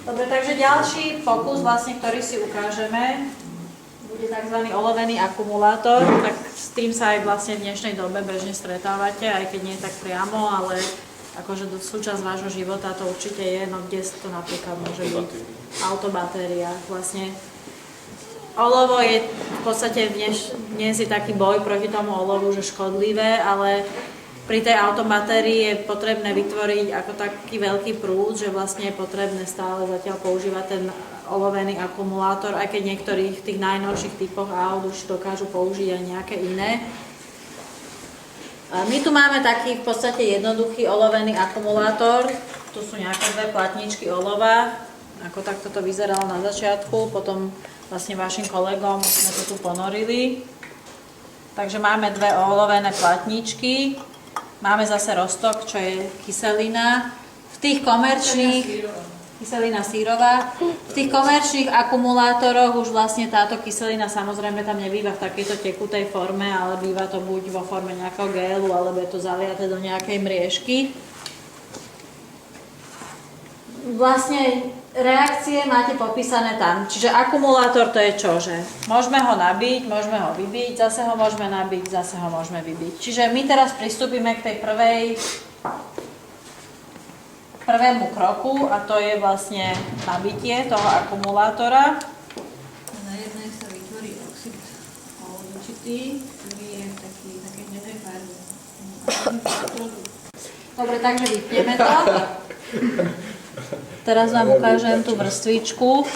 Dobre, takže ďalší pokus, vlastne, ktorý si ukážeme, bude tzv. Olovený akumulátor, tak s tým sa aj vlastne v dnešnej dobe bežne stretávate, aj keď nie je tak priamo, ale akože súčasť vášho života to určite je, no kde to napríklad môže byť autobatéria. Vlastne olovo je v podstate dnes je taký boj proti tomu olovu, že škodlivé, ale pri tej autobatérii je potrebné vytvoriť ako taký veľký prúd, že vlastne je potrebné stále zatiaľ používať ten olovený akumulátor, aj keď niektorých tých najnovších typoch aut už dokážu použiť aj nejaké iné. My tu máme taký v podstate jednoduchý olovený akumulátor. Tu sú nejaké dve platničky olova, ako takto to vyzeralo na začiatku, potom vlastne vašim kolegom sme to tu ponorili. Takže máme dve olovené platničky. Máme zase roztok, čo je kyselina. V tých komerčných, kyselina sírová, v tých komerčných akumulátoroch už vlastne táto kyselina samozrejme tam nebýva v takejto tekutej forme, ale býva to buď vo forme nejakého gélu, alebo je to zaliaté do nejakej mriežky. Vlastne reakcie máte popísané tam. Čiže akumulátor to je čo? Že môžeme ho nabiť, môžeme ho vybiť, zase ho môžeme nabiť, zase ho môžeme vybiť. Čiže my teraz pristúpime k tej prvému kroku a to je vlastne nabitie toho akumulátora. Na jednej sa vytvorí oxid olovičitý, ktorý je také hnedej farby. Dobre, takže vypneme to. Teraz vám ukážem tú vrstvičku.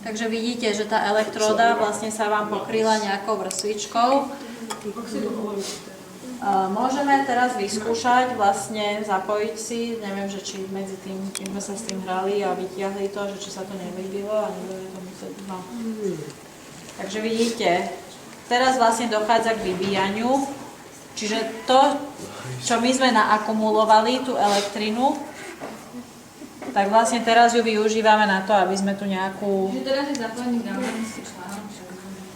Takže vidíte, že tá elektróda vlastne sa vám pokryla nejakou vrstvičkou. Môžeme teraz vyskúšať, vlastne zapojiť si, neviem, že či medzi tým, kým sme sa s tým hrali a vytiahli to, že či sa to nevybilo a nebude to musieť, no. Takže vidíte, teraz vlastne dochádza k vybíjaniu, čiže to, čo my sme naakumulovali, tú elektrinu, tak vlastne teraz ju využívame na to, aby sme tu nejakú... Čiže teraz je zapojený galvanický článok.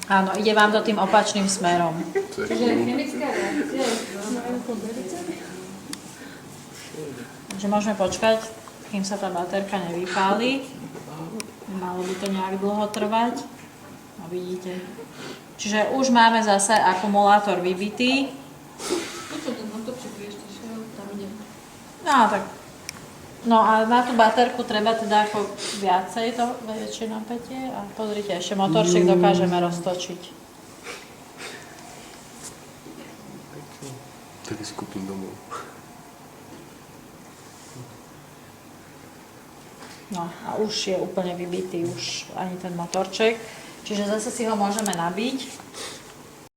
Áno, ide vám to tým opačným smerom. Čiže chemická reakcia je Takže môžeme počkať, kým sa tá baterka nevypáli. Malo by to nejak dlho trvať. No vidíte. Čiže už máme zase akumulátor vybitý. Čo ten motorček ešte šiel, tam ide. No tak. No a na tú baterku treba teda ako viacej to väčšie napätie a pozrite, ešte motorček dokážeme roztočiť. Tak si kúpim domov. No a už je úplne vybitý, už ani ten motorček. Čiže zase si ho môžeme nabiť.